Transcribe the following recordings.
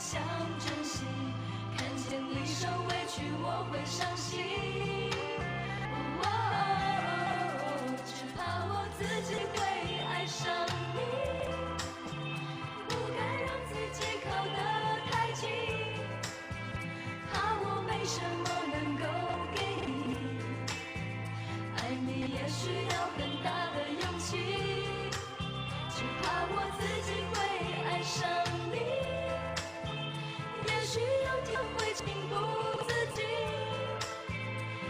想珍惜，看见你受委屈我会伤心。只怕我自己会爱上你，不敢让自己靠得太近，怕我没什么能够给你，爱你也需要很大的勇气，只怕我自己会爱上你，也许有天会情不自禁，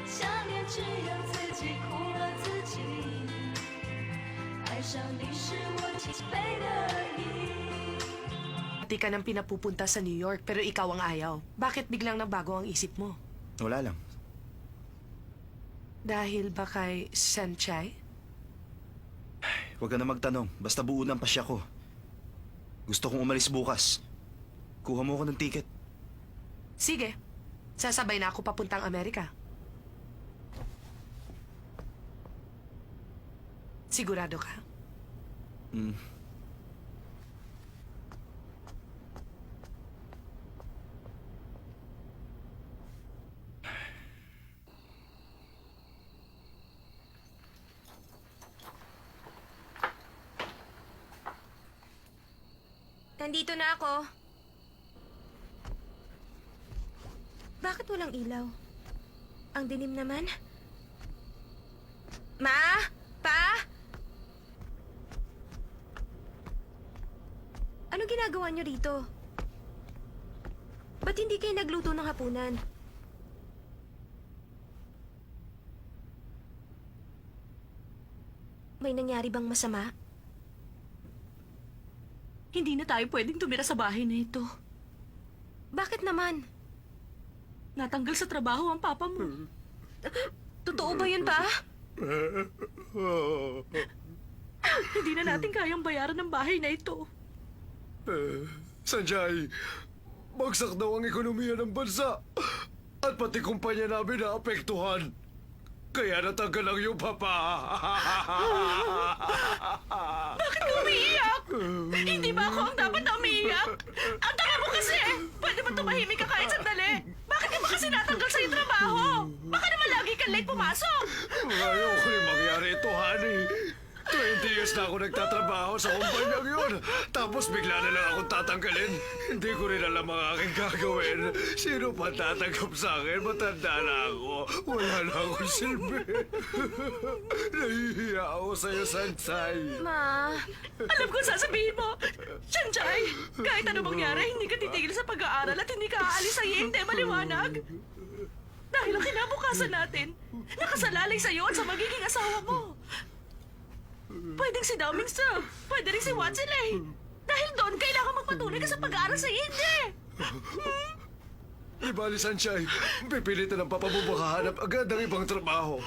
想念只有自己苦了自己，爱上你是我起飞的意。Di ka nang pinapupunta sa New York pero ikaw ang ayaw. Bakit biglang nagbago ang isip mo? Wala lang. Dahil ba kay Sanchai? Huwag ka na magtanong. Basta buo ng pasya ko. Gusto kong umalis bukas. Kuha mo ako ng ticket. Sige, sasabay na ako papuntang Amerika. Sigurado ka? Nandito na ako. Bakit walang ilaw? Ang dilim naman. Ma? Pa? Ano ginagawa niyo rito? Ba't hindi kayo nagluto ng hapunan? May nangyari bang masama? Hindi na tayo pwedeng tumira sa bahay na ito. Bakit naman? Natanggal sa trabaho ang papa mo. Totoo ba yun, pa? Hindi na natin kayang bayaran ng bahay na ito. Sanjay, bagsak daw ang ekonomiya ng bansa at pati kumpanya namin naapektuhan. Kaya natanggal ang iyong papa. Bakit ka umiiyak? Hindi ba ako ang dapat na umiiyak? Ang tanga mo kasi! Pwede ba tumahimik ka kahit sandali? Bakit ka ba kasi natanggal sa iyong trabaho? Baka naman lagi kang late pumasok! Ayaw ko rin mangyari ito, honey. 20 years na ako nagtatrabaho sa kumpanyang yun. Tapos bigla na lang akong tatanggalin. Hindi ko rin alam ang aking gagawin. Sino pa tatanggap sa akin? Matanda na ako. Wala na akong silbi. Nahihiya ako sa'yo, Sansay. Ma, Alam ko sasabihin mo, Sanjay, kahit ano mangyari, hindi ka titigil sa pag-aaral at hindi ka aalis sa Yente, maliwanag. Dahil ang kinabukasan natin, nakasalalay sa'yo at sa magiging asawa mo. Pwedeng si Daoming Su, pwede rin si Watsilay. Dahil doon, kailangan magpatuloy ka sa pag-aaral sa Yente. Di bali, Sansay, pipilitin ang papa mo makahanap agad ng ibang trabaho.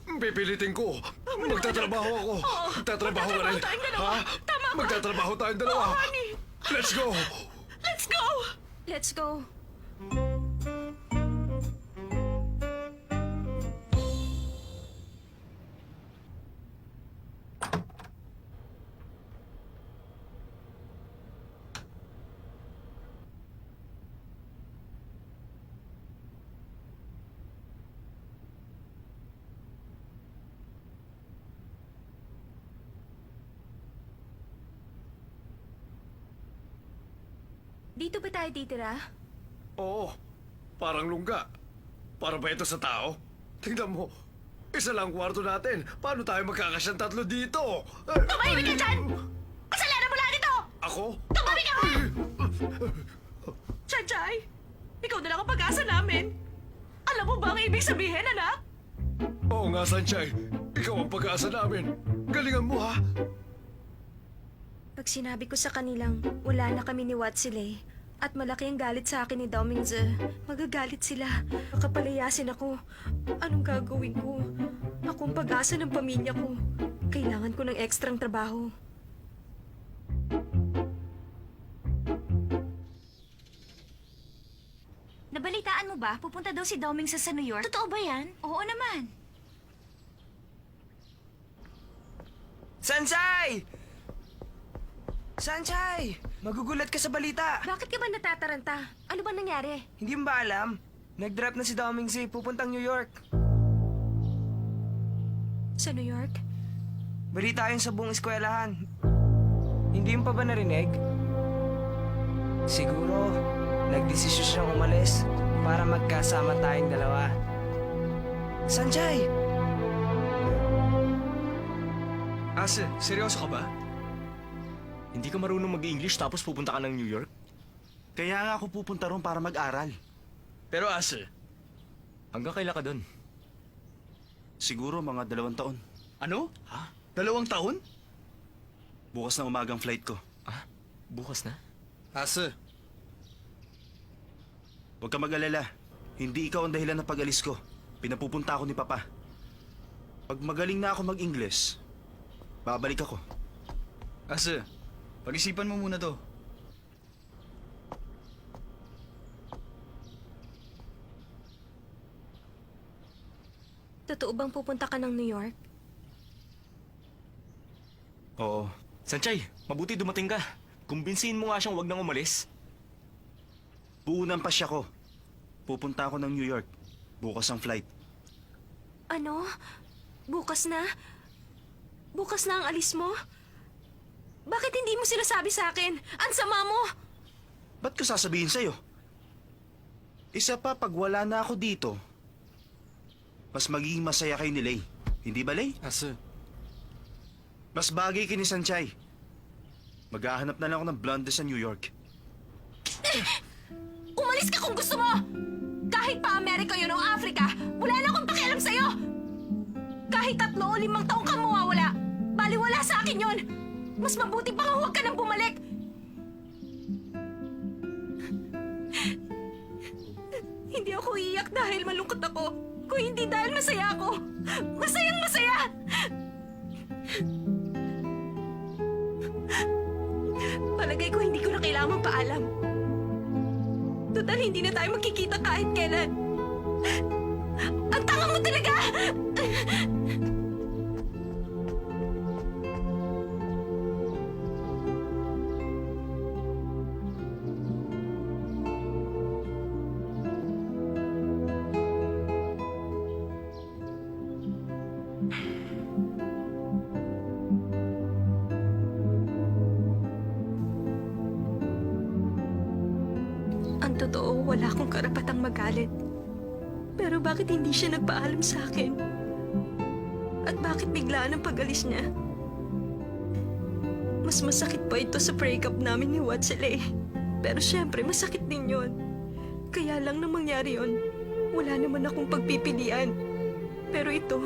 Pipilitin ko. Magtatrabaho ako. Magtatrabaho ka rin. magtatrabaho tayong dalawa. Ha? Tama ba? Magtatrabaho tayong dalawa. Oo, honey. Let's go! Let's go! let's go. Dito ba tayo titira? Oo. Parang lungga. Para ba ito sa tao? Tingnan mo. Isa lang kwarto natin. Paano tayo magkakasyang tatlo dito? Tumahimik ka dyan! Kasalanan mo lahat ito! Ako? Tumahimik ka! Sanjay, ikaw na lang ang pag-asa namin. Alam mo ba ang ibig sabihin, anak? Oo nga, Sanchay. Ikaw ang pag-asa namin. Galingan mo, ha? Pag sinabi ko sa kanilang wala na kami ni Watsilay at malaki ang galit sa akin ni Daoming Su, magagalit sila. Baka palayasin ako. Anong gagawin ko? Akong pag-asa ng pamilya ko. Kailangan ko ng ekstrang trabaho. Nabalitaan mo ba? Pupunta daw si Daoming sa New York. Totoo ba yan? Oo naman. Sansay! Sanchay! Magugulat ka sa balita. Bakit ka ba natataranta? Ano ba nangyari? Hindi mo ba alam? Nag-drop na si Domingsi, pupuntang New York. Sa New York? Balita yun sa buong eskwelahan. Hindi mo pa ba narinig? Siguro, nagdesisyon siyang umalis para magkasama tayong dalawa. Sanchay! Ase, seryoso ka ba? Hindi ka marunong mag-English tapos pupunta ka ng New York? Kaya nga ako pupunta ron para mag-aral. Pero Ase, hanggang kailan ka doon? Siguro mga 2 taon. Ano? Ha? 2 taon? Bukas na umagang flight ko. Ah, bukas na? Ase, Huwag ka mag-alala. Hindi ikaw ang dahilan ng pag-alis ko. Pinapupunta ako ni Papa. Pag magaling na ako mag-Ingles, babalik ako. Ase, pag-isipan mo muna to. Totoo bang pupunta ka ng New York? Oo. Sanchay, mabuti dumating ka. Kumbinsihin mo nga siyang wag nang umalis. Buo ng pasya ko. Pupunta ako ng New York. Bukas ang flight. Ano? Bukas na? Bukas na ang alis mo? Bakit hindi mo sinasabi sa akin? Ang sama mo! Ba't ko sasabihin sa'yo? Isa pa, pag wala na ako dito, mas magiging masaya kayo ni Lay. Hindi ba, Lay? Ase, Mas bagay kay ni Sanchay. Maghahanap na lang ako ng blonde sa New York. Umalis ka kung gusto mo! Kahit pa Amerika yun o Africa, wala na akong pakialam sa'yo! Kahit 3 o 5 taong ka mawawala, baliwala sa akin yun! Mas mabuti pa nga huwag ka nang bumalik! Hindi ako iiyak dahil malungkot ako, kung hindi dahil masaya ako! Masayang masaya! Palagay ko hindi ko na kailangan magpaalam. Total, hindi na tayo magkikita kahit kailan. Ang tanga mo talaga! Ang totoo, wala akong karapatang magalit. Pero bakit hindi siya nagpaalam sa akin? At bakit biglaan ang pag-alis niya? Mas masakit pa ito sa breakup namin ni Watsile. Pero syempre, masakit din yon. Kaya lang nang mangyari yon, wala naman akong pagpipilian. Pero ito,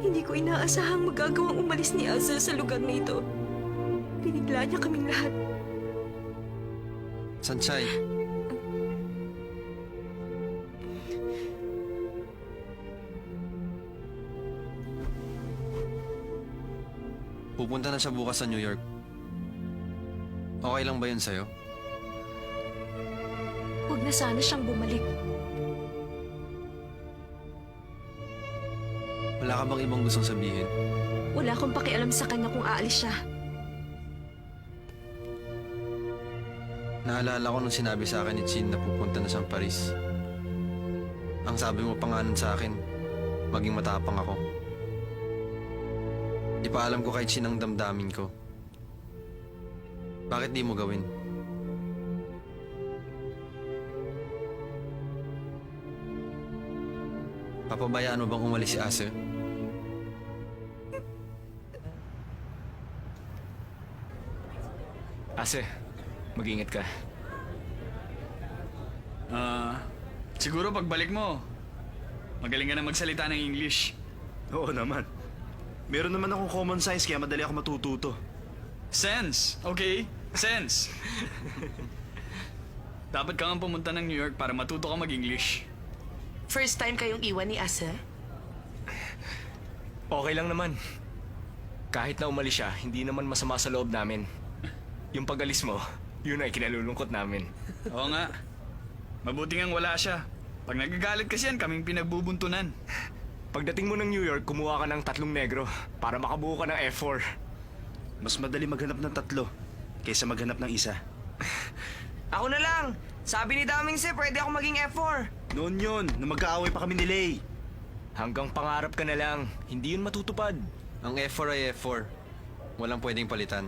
hindi ko inaasahang magagawang umalis ni Azel sa lugar na ito. Binigla niya kaming lahat. Sanchay. Pupunta na siya bukas sa New York. Okay lang ba yun sa'yo? Huwag na sana siyang bumalik. Wala ka bang ibang gustong sabihin? Wala akong pakialam sa kanya kung aalis siya. Naalala ko nung sinabi sa akin ni Chin na pupunta na siyang Paris. Ang sabi mo pa nga nun sa akin, maging matapang ako. Ipaalam ko kay Chin ang damdamin ko. Bakit di mo gawin? Papabayaan mo bang umalis si Ase? Ase, mag-ingat ka. Siguro pagbalik mo, magaling ka na magsalita ng English. Oo naman. Meron naman akong common sense kaya madali ako matututo. Sense, okay? Sense. Dapat ka nga pumunta ng New York para matuto ka mag-English. First time kayong iwan ni Asa? Okay lang naman. Kahit na umalis siya, hindi naman masama sa loob namin. Yung pag-alis mo, yun ay kinalulungkot namin. Oo nga. Mabuti ngang wala siya. Pag nagagalit kasi yan, kaming pinagbubuntunan. Pagdating mo ng New York, kumuha ka ng 3 negro para makabuo ka ng F4. Mas madali maghanap ng 3 kaysa maghanap ng isa. Ako na lang! Sabi ni Daming Se, pwede ako maging F4. Noon yun, nung magkaaway pa kami ni Lay. Hanggang pangarap ka na lang, hindi yun matutupad. Ang F4 ay F4. Walang pwedeng palitan.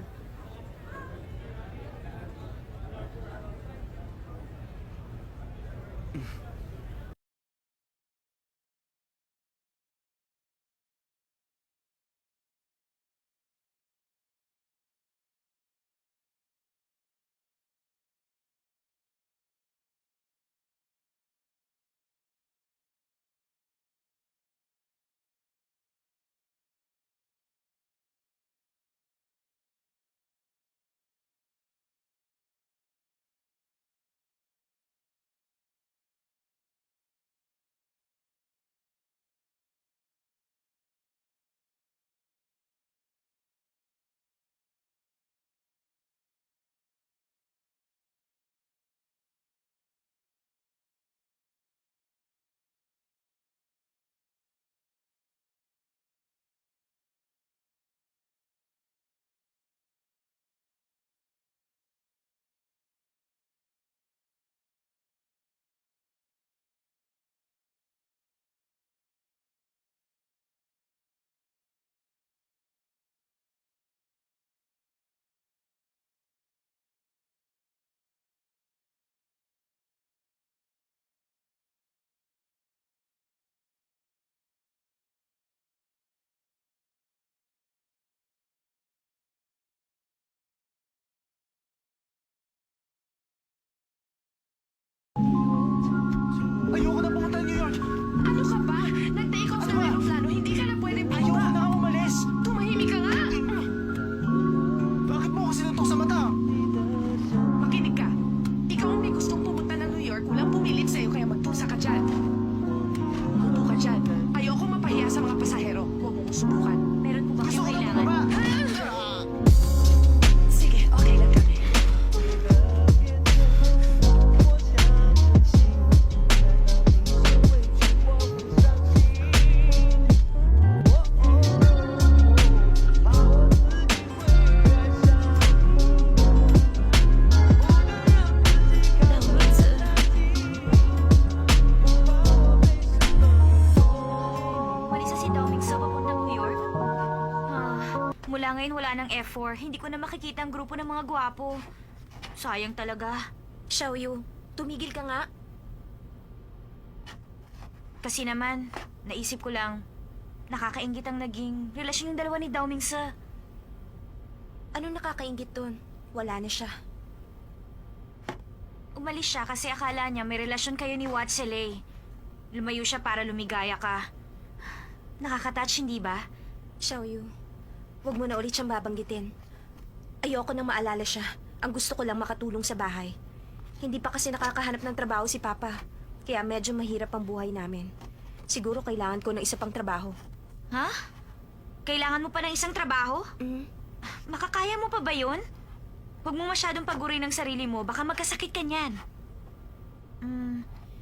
Ayoko na pumunta ng New York! Ano ka ba? Nag-take off ng aeroplano, hindi ka na pwede Ayoko bumaba. na nga umalis! Tumahimik ka nga! Bakit mo ako sinuntok sa mata? Makinig ka. Ikaw ang may gustong pumunta ng New York, walang pumilit sa'yo kaya magtusa ka dyan. Upo ka dyan. Ayoko mapahiya sa mga pasahero. Huwag mong subukan. Meron po ba Gusto kayong ko na kailangan? bumaba! Sige, okay lang kami. Umalis na si Daming Sa papuntang New York? Mula ngayon wala ng F4. Hindi ko na makikita ang grupo ng mga gwapo. Sayang talaga. Xiaoyu, tumigil ka nga. Kasi naman, naisip ko lang, nakakaingit ang naging relasyon ng dalawa ni Daming Sa. Anong nakakaingit doon? Wala na siya. Umalis siya kasi akala niya may relasyon kayo ni Watselay. Lumayo siya para lumigaya ka. Nakaka-touch, hindi ba? Xiaoyu, huwag mo na ulit siyang babanggitin. Ayoko nang maalala siya. Ang gusto ko lang makatulong sa bahay. Hindi pa kasi nakakahanap ng trabaho si Papa. Kaya medyo mahirap ang buhay namin. Siguro kailangan ko ng isa pang trabaho. Ha? Kailangan mo pa ng isang trabaho? Mm. Makakaya mo pa ba yun? Huwag mo masyadong pagurin ng sarili mo, baka magkasakit ka niyan.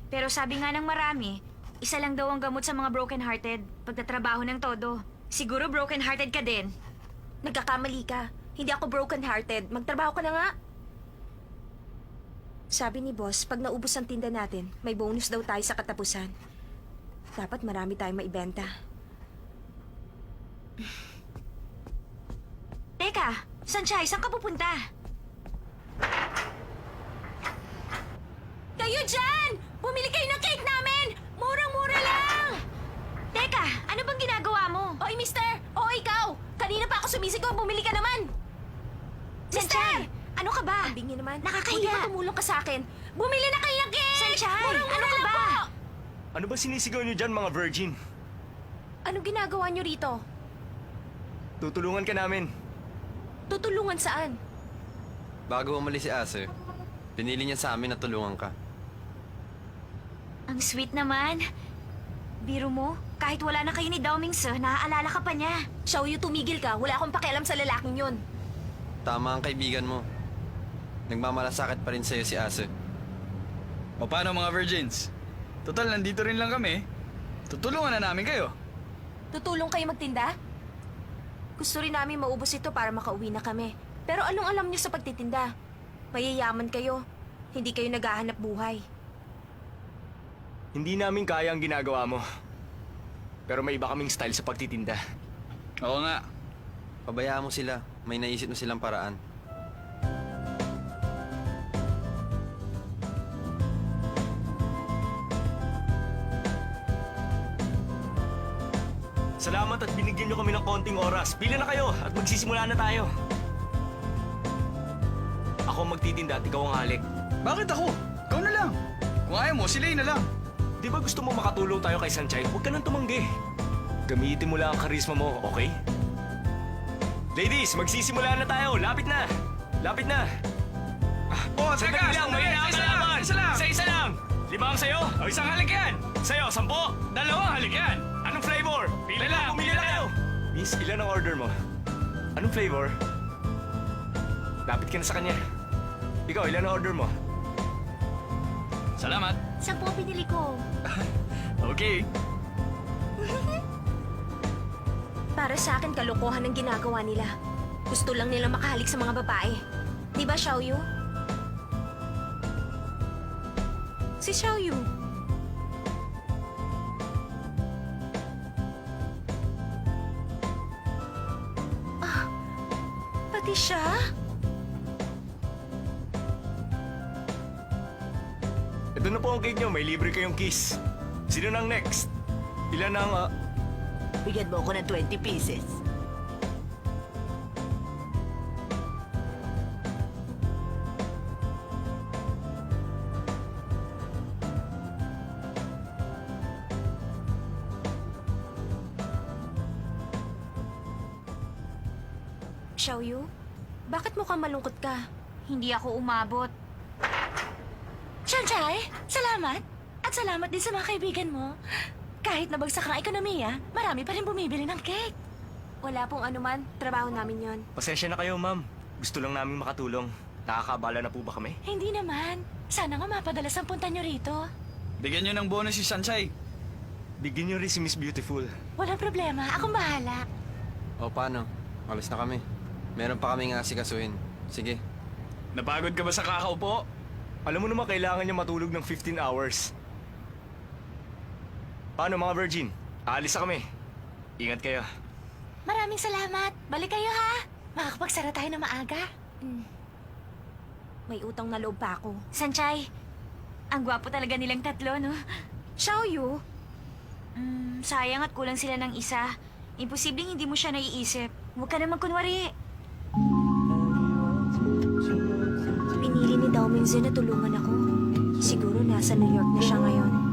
Pero sabi nga ng marami, isa lang daw ang gamot sa mga broken-hearted, pagtatrabaho ng todo. Siguro broken-hearted ka din. Nagkakamali ka. Hindi ako broken-hearted. Magtrabaho ka na nga. Sabi ni boss, pag naubos ang tinda natin, may bonus daw tayo sa katapusan. Dapat marami tayong maibenta. Teka, Sanchay, saan ka pupunta? Kayo dyan! Bumili kayo ng cake namin! Murang-mura lang! Teka, ano bang ginagawa mo? Oy, mister! O, ikaw! Kanina pa ako sumisigaw, bumili ka naman! Sanchay, ano ka ba? Ang bingi naman. Nakakahiya. Buti mo tumulong ka sa akin. Bumili na kayo ng cake! Sanchay, Murang-mura ano ka lang ba? po! Ano ba sinisigaw niyo dyan, mga virgin? Anong ginagawa niyo rito? Tutulungan ka namin. Tutulungan saan? Bago umalis si Ase, pinili niya sa amin na tulungan ka. Ang sweet naman. Biro mo, kahit wala na kayo ni Daming Sa, naaalala ka pa niya. Xiaoyu, tumigil ka. Wala akong pakialam sa lalaking yun. Tama ang kaibigan mo. Nagmamalasakit pa rin sa'yo si Ase. O paano mga virgins? Total, nandito rin lang kami. Tutulungan na namin kayo. Tutulong kayo magtinda? Gusto rin namin maubos ito para makauwi na kami. Pero anong alam niyo sa pagtitinda? Mayayaman kayo. Hindi kayo naghahanap buhay. Hindi namin kaya ang ginagawa mo. Pero may iba kaming style sa pagtitinda. Oo nga. Pabayaan mo sila. May naisip na silang paraan. Salamat at binigyan nyo kami ng konting oras. Pila na kayo at magsisimula na tayo. Ako ang magtitinda at ikaw ang halik. Bakit ako? Ikaw na lang. Kung ayaw mo, sila na lang. Di ba gusto mo makatulong tayo kay Sanchay? Huwag ka nang tumanggi. Gamitin mo lang ang karisma mo, okay? Ladies, magsisimula na tayo. Lapit na. Lapit na. Oh, Sandali lang, may nakakalaban. Isa lang. Isa lang. 5 ang sayo. O, isang halik yan. Sa'yo, 10. Dalawang halik yan. Anong flavor? Pila lang, pumili na kayo. Miss, ilan ang order mo? Anong flavor? Lapit ka na sa kanya. Ikaw, ilan ang order mo? Salamat. 10 ang pinili ko. Okay. Para sa akin, kalokohan ang ginagawa nila. Gusto lang nila makahalik sa mga babae. Di ba, Xiaoyu? Si Xiaoyu. Ah, pati siya? Ito na po ang cake nyo. May libre kayong kiss. Sino nang next? Ilan ang... Bigyan mo ako ng 20 pieces. Xiaoyu, bakit mukhang malungkot ka? Hindi ako umabot. Sanchay, salamat. At salamat din sa mga kaibigan mo. Kahit nabagsak ang ekonomiya, marami pa rin bumibili ng cake. Wala pong anuman. Trabaho namin yon. Pasensya na kayo, ma'am. Gusto lang namin makatulong. Nakakaabala na po ba kami? Hindi naman. Sana nga mapadalas ang punta nyo rito. Bigyan nyo ng bonus si Sanchay. Bigyan nyo rin si Miss Beautiful. Walang problema. Akong bahala. O paano? Alis na kami. Meron pa kaming asikasuhin. Sige. Napagod ka ba sa kakaupo? Alam mo naman, kailangan niya matulog ng 15 hours. Paano mga virgin? Aalis na kami. Ingat kayo. Maraming salamat. Balik kayo ha. Makakapagsara tayo na maaga. May utang na loob pa ako. Sanchay, ang gwapo talaga nilang tatlo, no? Xiaoyu, Sayang at kulang sila ng isa. Imposibleng hindi mo siya naiisip. Huwag ka naman kunwari. pinili ni Dao Mingze na tulungan ako. Siguro nasa New York na siya ngayon.